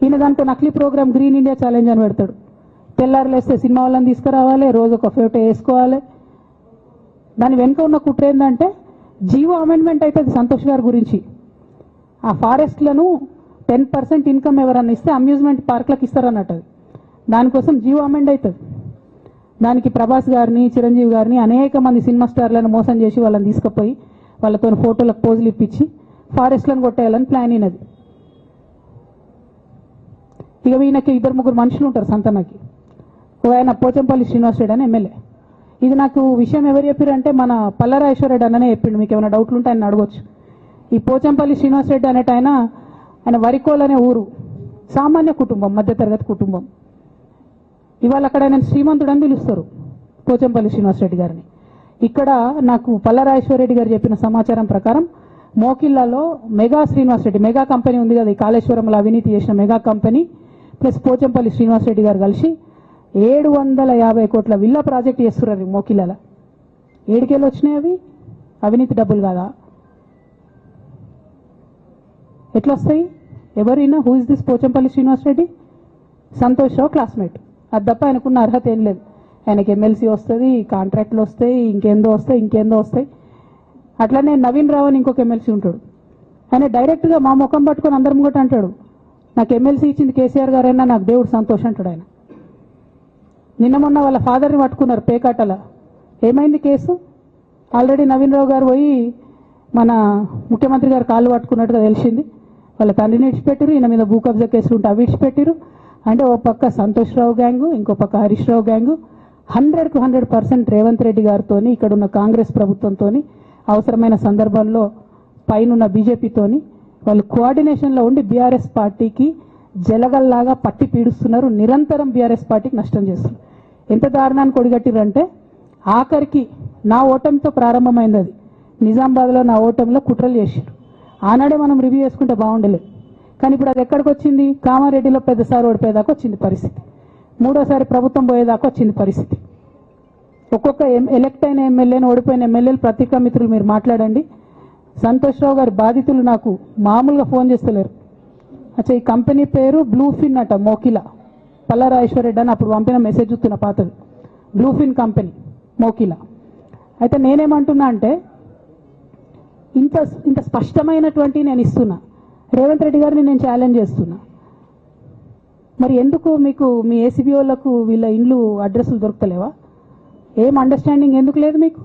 ఈయన దాంట్లో నకిలీ ప్రోగ్రామ్ గ్రీన్ ఇండియా ఛాలెంజ్ అని పెడతాడు. తెల్లారులేస్తే సినిమా వాళ్ళని తీసుకురావాలి, రోజు ఒక ఫోటో వేసుకోవాలి. దాని వెనుక ఉన్న కుట్ర ఏంటంటే జీవో అమెండ్మెంట్ అవుతుంది సంతోష్ గారి గురించి. ఆ ఫారెస్ట్లను 10% ఇన్కమ్ ఎవరన్నా ఇస్తే అమ్యూజ్మెంట్ పార్క్లకు ఇస్తారన్నట్టు. దానికోసం జీవో అమెండ్ అవుతుంది. దానికి ప్రభాస్ గారిని, చిరంజీవి గారిని, అనేక మంది సినిమా స్టార్లను మోసం చేసి వాళ్ళని తీసుకుపోయి వాళ్ళతో ఫోటోలకు పోజులు ఇప్పించి ఫారెస్ట్లను కొట్టేయాలని ప్లాన్ అయినది. ఇక ఈయనకి 2-3 మనుషులు ఉంటారు సంతనకి. ఆయన పోచంపల్లి శ్రీనివాస్ రెడ్డి అని ఎమ్మెల్యే. ఇది నాకు విషయం ఎవరు చెప్పారంటే మన పల్లరాజేశ్వరరెడ్డి అన్ననే చెప్పిండు. మీకు ఏమైనా డౌట్లు ఉంటే ఆయన అడగొచ్చు. ఈ పోచంపల్లి శ్రీనివాస్ రెడ్డి అనేట ఆయన వరికోల్ అనే ఊరు, సామాన్య కుటుంబం, మధ్యతరగతి కుటుంబం. ఇవాళ అక్కడ ఆయన శ్రీమంతుడు అని పిలుస్తారు పోచంపల్లి శ్రీనివాస్ రెడ్డి గారిని. ఇక్కడ నాకు పల్లరాజేశ్వరరెడ్డి గారు చెప్పిన సమాచారం ప్రకారం మోకిల్లాలో మెగా శ్రీనివాస్ రెడ్డి, మెగా కంపెనీ ఉంది కదా, ఈ కాళేశ్వరంలో అవినీతి చేసిన మెగా కంపెనీ ప్లస్ పోచంపల్లి శ్రీనివాస్ రెడ్డి గారు కలిసి 750 కోట్ల విల్లా ప్రాజెక్ట్ చేస్తున్నారు మోకిల్లాలో. ఏడుకేళ్ళు వచ్చినాయి అవి, అవినీతి డబ్బులు కాదా? ఎట్లా వస్తాయి? ఎవరైనా who is this Pochampalli Srinivas Reddy? Santosh Rao classmate. అది తప్ప ఆయనకున్న అర్హత ఏం లేదు. ఆయనకి ఎమ్మెల్సీ వస్తుంది, కాంట్రాక్ట్లు వస్తాయి, ఇంకేందో వస్తాయి. అట్లనే నవీన్ రావు అని ఇంకొక ఎమ్మెల్సీ ఉంటాడు. ఆయన డైరెక్ట్గా మా ముఖం పట్టుకొని అందరం కూడా అంటాడు, నాకు ఎమ్మెల్సీ ఇచ్చింది కేసీఆర్ గారైనా నాకు దేవుడు సంతోషం అంటాడు ఆయన. నిన్న మొన్న వాళ్ళ ఫాదర్ని పట్టుకున్నారు పేకాటల. ఏమైంది కేసు? ఆల్రెడీ నవీన్ రావు గారు పోయి మన ముఖ్యమంత్రి గారు కాళ్ళు పట్టుకున్నట్టుగా తెలిసింది. వాళ్ళ తండ్రిని విడిచిపెట్టారు, ఈయన మీద భూ కబ్జా కేసులు ఉంటే అవి విడిచిపెట్టారు. అంటే ఓ పక్క సంతోష్ రావు గ్యాంగు, ఇంకో పక్క హరీష్ రావు గ్యాంగు 100కు 100% రేవంత్ రెడ్డి గారితో, ఇక్కడున్న కాంగ్రెస్ ప్రభుత్వంతో, అవసరమైన సందర్భంలో పైనున్న బీజేపీతోని వాళ్ళు కోఆర్డినేషన్లో ఉండి బీఆర్ఎస్ పార్టీకి జలగల్లాగా పట్టి పీడుస్తున్నారు. నిరంతరం బీఆర్ఎస్ పార్టీకి నష్టం చేస్తున్నారు. ఎంత దారుణానికి ఒడిగట్టిరంటే ఆఖరికి నా ఓటమితో ప్రారంభమైంది అది. నిజామాబాద్లో నా ఓటమిలో కుట్రలు చేశారు. ఆనాడే మనం రివ్యూ చేసుకుంటే బాగుండలేదు. కానీ ఇప్పుడు అది ఎక్కడికి వచ్చింది? కామారెడ్డిలో పెద్దసారి ఓడిపోయేదాకా వచ్చింది పరిస్థితి. మూడోసారి ప్రభుత్వం పోయేదాకా వచ్చింది పరిస్థితి. ఒక్కొక్క ఎలక్ట్ అయిన ఎమ్మెల్యేని, ఓడిపోయిన ఎమ్మెల్యేలు పత్రికా మిత్రులు మీరు మాట్లాడండి. సంతోష్ రావు గారి బాధితులు నాకు మామూలుగా ఫోన్ చేస్తలేరు. అచ్చా, ఈ కంపెనీ పేరు బ్లూఫిన్ అట, మోకిలా. పల్లరాజేశ్వరరెడ్డి అని అప్పుడు పంపిన మెసేజ్ చూస్తున్న పాతది. Bluefin company Mokila. అయితే నేనేమంటున్నా అంటే ఇంత స్పష్టమైనటువంటి నేను ఇస్తున్నా. రేవంత్ రెడ్డి గారిని నేను ఛాలెంజ్ చేస్తున్నా. మరి ఎందుకు మీకు మీ ఏసీబీ వాళ్ళకు వీళ్ళ ఇండ్లు అడ్రస్లు దొరుకుతలేవా? ఏం అండర్స్టాండింగ్ ఎందుకు లేదు మీకు?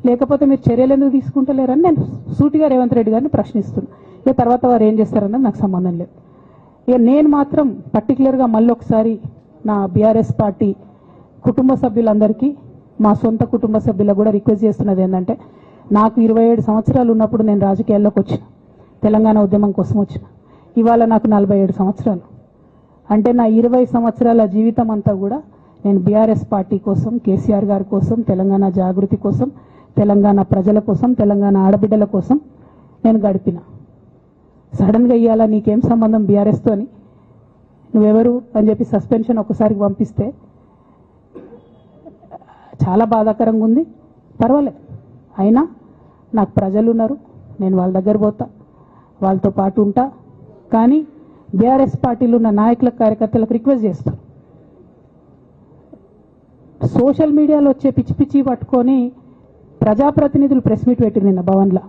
లేకపోతే మీరు చర్యలు ఎందుకు తీసుకుంటలేరని నేను సూటిగా రేవంత్ రెడ్డి గారిని ప్రశ్నిస్తున్నా. ఇక తర్వాత వారు ఏం చేస్తారన్నది నాకు సంబంధం లేదు. ఇక నేను మాత్రం పర్టికులర్గా మళ్ళీ ఒకసారి నా బీఆర్ఎస్ పార్టీ కుటుంబ సభ్యులందరికీ, మా సొంత కుటుంబ సభ్యులకు కూడా రిక్వెస్ట్ చేస్తున్నది ఏంటంటే, నాకు 27 సంవత్సరాలు ఉన్నప్పుడు నేను రాజకీయాల్లోకి వచ్చిన, తెలంగాణ ఉద్యమం కోసం వచ్చిన. ఇవాళ నాకు 47 సంవత్సరాలు. అంటే నా 20 సంవత్సరాల జీవితం అంతా కూడా నేను బీఆర్ఎస్ పార్టీ కోసం, కేసీఆర్ గారి కోసం, తెలంగాణ జాగృతి కోసం, తెలంగాణ ప్రజల కోసం, తెలంగాణ ఆడబిడ్డల కోసం నేను గడిపిన. సడన్గా ఇవ్వాలా నీకేం సంబంధం బీఆర్ఎస్తో అని, నువ్వెవరు అని చెప్పి సస్పెన్షన్ ఒకసారికి పంపిస్తే చాలా బాధాకరంగా ఉంది. పర్వాలేదు, అయినా నాకు ప్రజలు ఉన్నారు, నేను వాళ్ళ దగ్గర పోతా, వాళ్ళతో పాటు ఉంటా. కానీ బీఆర్ఎస్ పార్టీలో ఉన్న నాయకులకు, కార్యకర్తలకు రిక్వెస్ట్ చేస్తాను, సోషల్ మీడియాలో వచ్చే పిచ్చి పిచ్చి పట్టుకొని ప్రజాప్రతినిధులు ప్రెస్ మీట్ పెట్టింది నిన్న భవన్లో.